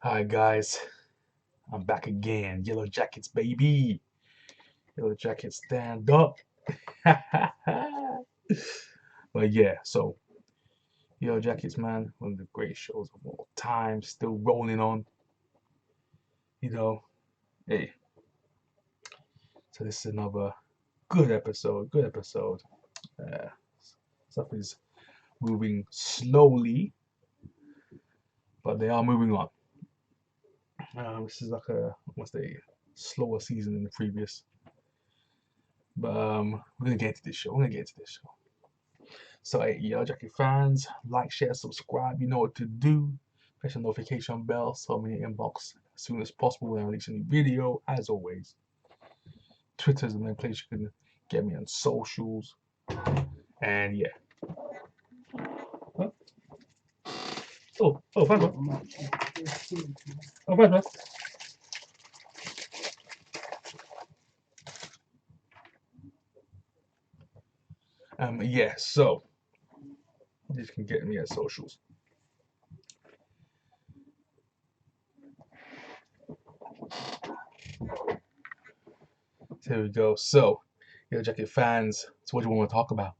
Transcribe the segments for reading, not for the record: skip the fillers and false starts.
Hi guys, I'm back again. Yellowjackets, baby. Yellowjackets, stand up. But yeah, so Yellowjackets, man, one of the great shows of all time, still rolling on. You know, hey. So this is another good episode. Good episode. Uh, Stuff is moving slowly, but they are moving on. This is like a almost a slower season than the previous. But we're gonna get into this show. We're gonna get into this show. So, hey, Yellowjacket fans, like, share, subscribe. You know what to do. Press the notification bell so I'm in your inbox as soon as possible when I release a new video. As always, Twitter is the main place you can get me on socials. And yeah. Huh? Fine, man. Fine, man. Yeah, so you can get me at socials. So here we go. So, Yellowjacket fans, so what do you want to talk about?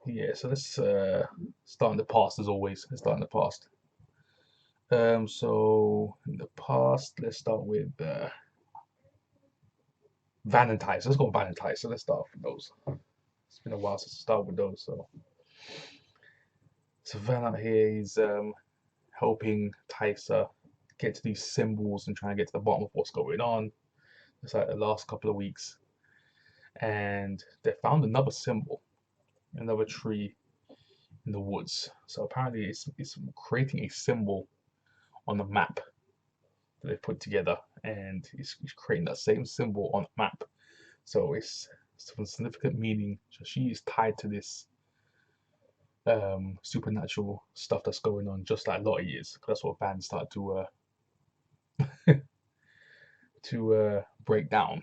Yeah, so let's start in the past as always. Let's start in the past. So in the past, let's start with Van and Tyson. Let's go with Van and Tyson. Let's start with those. It's been a while since I started with those. So Van out here, he's helping Tyson get to these symbols and trying to get to the bottom of what's going on. It's like the last couple of weeks, and they found another symbol, another tree in the woods. So apparently, it's creating a symbol on the map that they put together, and it's creating that same symbol on the map. So it's some significant meaning. So she is tied to this supernatural stuff that's going on, just like Lottie is. That's what fans start to break down,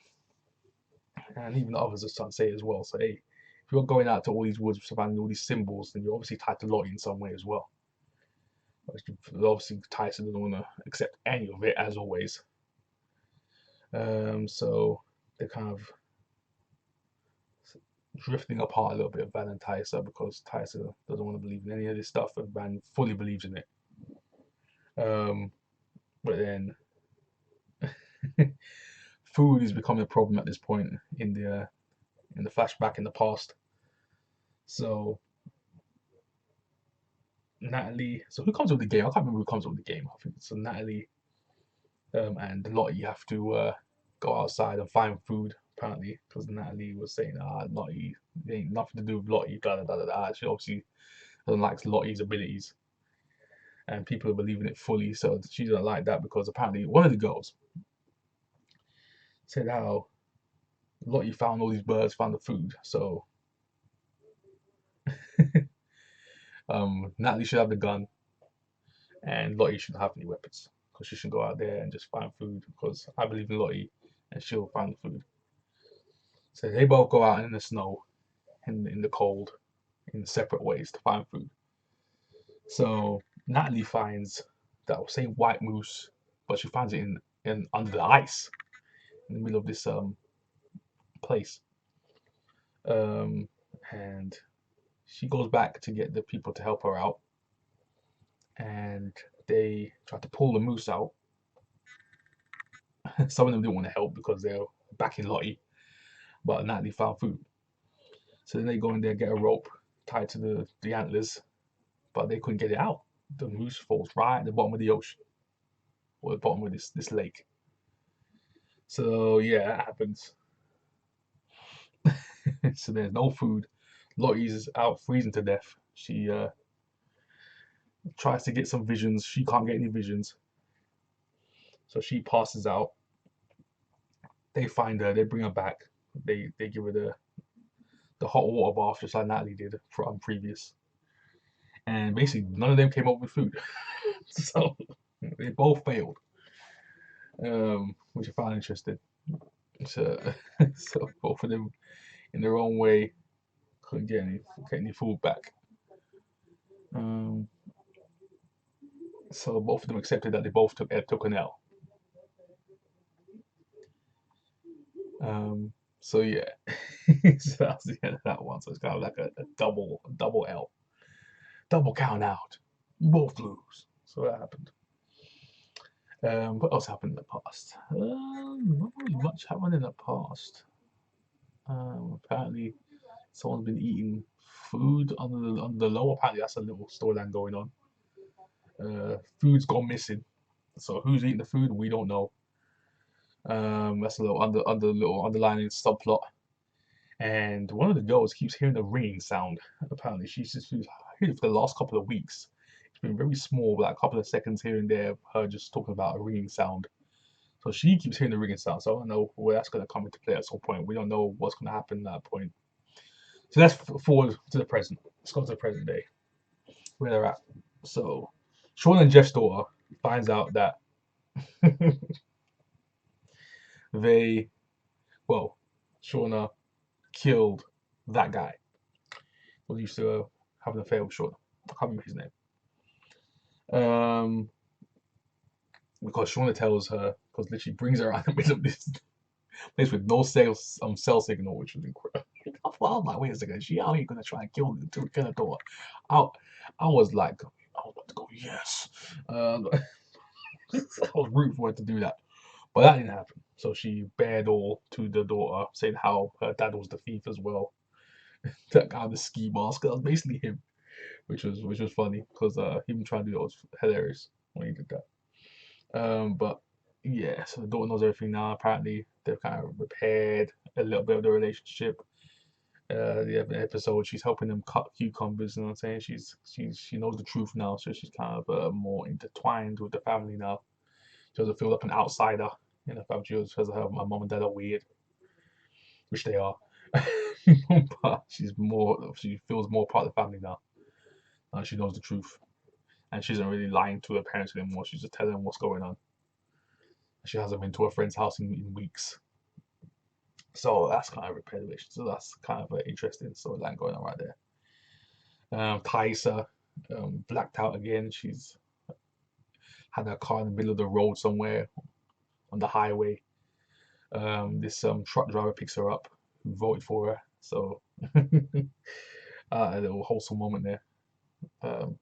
and even the others are starting to say it as well. So hey, if you're going out to all these woods, finding all these symbols, then you're obviously tied to Lottie in some way as well. Obviously, Tyson doesn't want to accept any of it, as always. So they're kind of drifting apart a little bit, Van and Tyson, because Tyson doesn't want to believe in any of this stuff, and Van fully believes in it. Um, but then food is becoming a problem at this point in the flashback in the past. So Natalie, so who comes up with the game? I can't remember who comes up with the game. I think so. Natalie and Lottie have to go outside and find food. Apparently, because Natalie was saying, Lottie, it ain't nothing to do with Lottie. Da da da da da. She obviously doesn't like Lottie's abilities, and people are believing it fully. So she doesn't like that because apparently one of the girls said how Lottie found all these birds, found the food. So Natalie should have the gun, and Lottie shouldn't have any weapons because she should go out there and just find food. Because I believe in Lottie, and she'll find the food. So they both go out in the snow, in the cold, in separate ways to find food. So Natalie finds that same white moose, but she finds it in under the ice in the middle of this place. Um, and she goes back to get the people to help her out, and they try to pull the moose out. Some of them didn't want to help because they're backing Lottie, but Natalie found food. So then they go in there, get a rope tied to the antlers, but they couldn't get it out. The moose falls right at the bottom of the ocean, or the bottom of this lake. So yeah, that happens. So there's no food. Lottie's out freezing to death. She tries to get some visions. She can't get any visions. So she passes out. They find her. They bring her back. They give her the hot water bath just like Natalie did from previous. And basically, none of them came up with food. So they both failed, which I found interesting. So, so both of them, in their own way, couldn't get any food back. Um, so both of them accepted that they both took an L. So yeah, so that's the end of that one. So it's kind of like a double L, double count out. You both lose. So that happened. What else happened in the past? Not really much happened in the past. Apparently, someone's been eating food on the low. Apparently, that's a little storyline going on. Food's gone missing. So who's eating the food? We don't know. That's a little little underlining subplot. And one of the girls keeps hearing a ringing sound. Apparently, she's heard it for the last couple of weeks. It's been very small, like a couple of seconds here and there, of her just talking about a ringing sound. So she keeps hearing the ringing sound. So I don't know where that's going to come into play at some point. We don't know what's going to happen at that point. So let's forward to the present. Let's go to the present day, where they're at. So Sean and Jeff's daughter finds out that they, well, Shauna killed that guy who used to have an affair with Shauna. I can't remember his name. Because Shauna tells her, because literally brings her around the middle of this place with no cell signal, which was incredible. I was like, wait a second, she out here gonna try and kill her daughter. I, I was like, I was about to go, yes. I was rooting for her to do that. But that didn't happen. So she bared all to the daughter, saying how her dad was the thief as well. That guy with the ski mask, that was basically him, which was funny because him trying to do that was hilarious when he did that. But yeah, so the daughter knows everything now. Apparently, they've kind of repaired a little bit of the relationship. The episode, she's helping them cut cucumbers. You know what I'm saying? She knows the truth now, so she's kind of more intertwined with the family now. She doesn't feel like an outsider in the family. She doesn't her my mom and dad are weird, which they are. But she feels more part of the family now. She knows the truth, and she isn't really lying to her parents anymore. She's just telling them what's going on. She hasn't been to her friend's house in weeks. So that's kind of repetition. So that's kind of an interesting storyline going on right there. Thaisa blacked out again. She's had her car in the middle of the road somewhere on the highway. This truck driver picks her up, who voted for her. So a little wholesome moment there. Um,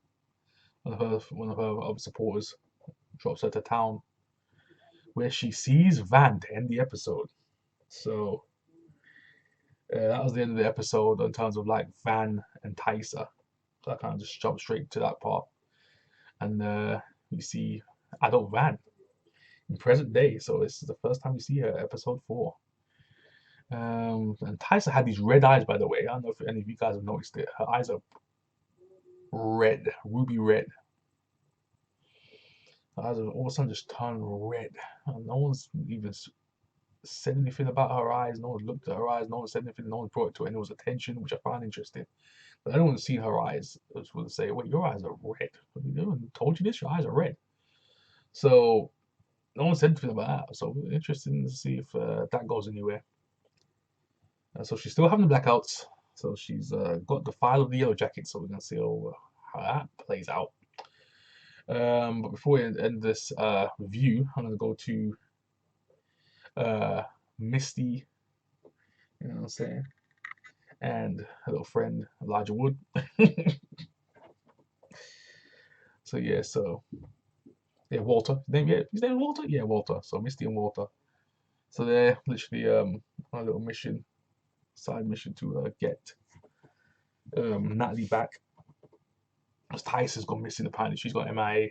one of her other supporters drops her to town, where she sees Van to end the episode. So that was the end of the episode in terms of like Van and Thaisa. So I kind of just jumped straight to that part, and we see adult Van in present day. So this is the first time we see her, episode 4. And Thaisa had these red eyes, by the way. I don't know if any of you guys have noticed it. Her eyes are red, ruby red. Her eyes are all of a sudden just turned red. And no one's even said anything about her eyes. No one looked at her eyes. No one said anything. No one brought it to anyone's attention, which I found interesting. But anyone seen her eyes would say, "Wait, your eyes are red. No one told you this. Your eyes are red." So no one said anything about that. So interesting to see if that goes anywhere. So she's still having the blackouts. So she's got the file of the Yellowjackets. So we're gonna see how that plays out. But before we end this review, I'm gonna go to Misty. You know what I'm saying? And her little friend Elijah Wood. So yeah, yeah, Walter. His name is Walter. Yeah, Walter. So Misty and Walter. So they're literally on a little mission, side mission to get Natalie back. Because Tyson's gone missing. Apparently, she's got MIA.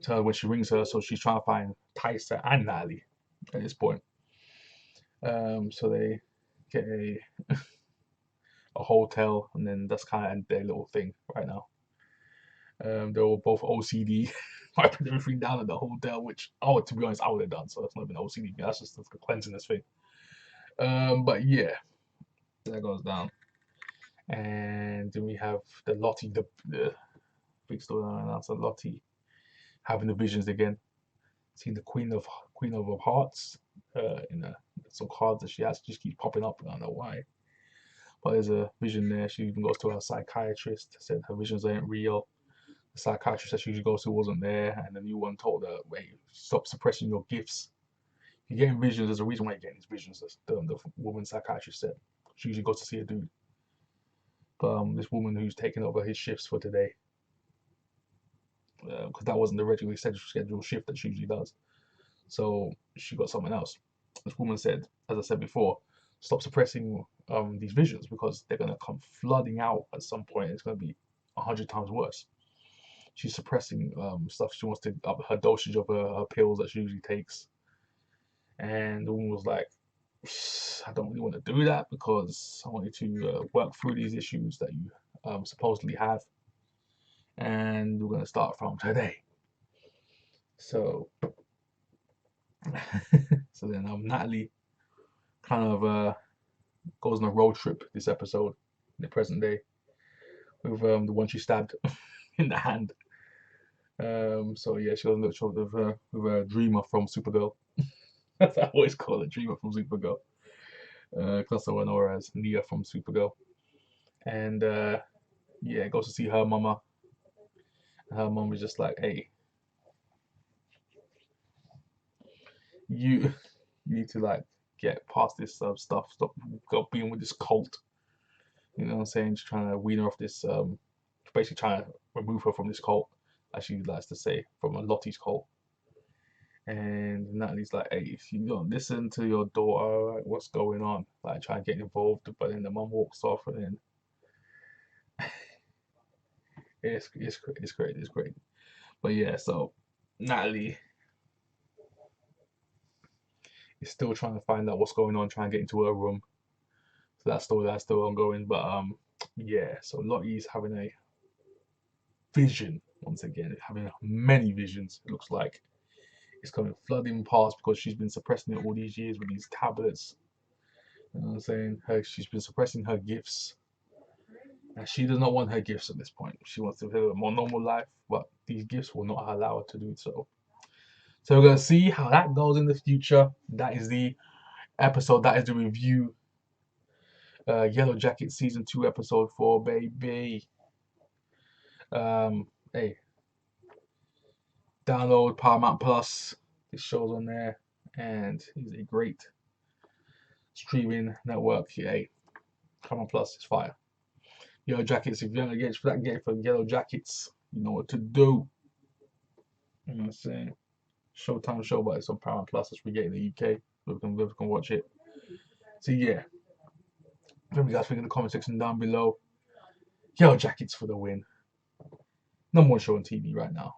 Tell her when she rings her, so she's trying to find Tyson and Natalie at this point. So they get a hotel, and then that's kind of their little thing right now. They're all both OCD, wiping everything down at the hotel, which to be honest, I would have done. So that's not even OCD. That's just a cleansiness thing. But yeah, that goes down, and then we have the Lottie, the big storyline now. So Lottie having the visions again, seeing the Queen of Hearts in some cards that she has just keep popping up. I don't know why. But there's a vision there. She even goes to her psychiatrist, said her visions ain't real. The psychiatrist that she usually goes to wasn't there, and the new one told her, "Wait, stop suppressing your gifts. You're getting visions. There's a reason why you're getting these visions." The woman psychiatrist said. She usually goes to see a dude. But this woman who's taking over his shifts for today, because that wasn't the regularly scheduled shift that she usually does. So she got something else. This woman said, as I said before, stop suppressing these visions because they're going to come flooding out at some point. It's going to be 100 times worse. She's suppressing stuff. She wants to up her dosage of her pills that she usually takes. And the woman was like, I don't really want to do that because I want you to work through these issues that you supposedly have. And we're going to start from today. So, so then Natalie kind of goes on a road trip this episode in the present day with the one she stabbed in the hand. So yeah, she goes on a little trip with a dreamer from Supergirl. That's what I always call it, dreamer from Supergirl. Because I know her as Nia from Supergirl. And yeah, goes to see her mama. Her mom is just like, hey, you need to like get past this stuff. Stop being with this cult. You know what I'm saying? She's trying to wean her off this. Basically trying to remove her from this cult, as she likes to say, from a Lottie's cult. And Natalie's like, hey, if you don't listen to your daughter, like, what's going on? Like, try and get involved, but then the mum walks off, and then it's great. But yeah, so Natalie is still trying to find out what's going on, trying to get into her room. So that's still ongoing. But yeah, so Lottie's having a vision once again, having many visions. It looks like it's coming flooding past because she's been suppressing it all these years with these tablets. You know what I'm saying? She's been suppressing her gifts. And she does not want her gifts at this point. She wants to live a more normal life, but these gifts will not allow her to do so. So we're gonna see how that goes in the future. That is the episode. That is the review. Yellowjackets season 2, episode 4, baby. Hey, download Paramount Plus. This show's on there, and it's a great streaming network. Hey, Paramount Plus is fire. Yellowjackets. If you're gonna get for Yellowjackets, you know what to do. You know what I'm saying? Showtime show, but it's on Paramount Plus. That's we get in the UK. We can watch it. So yeah, let me guys think in the comment section down below. Yellowjackets for the win. Number one show on TV right now.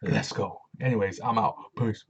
Let's go. Anyways, I'm out. Peace.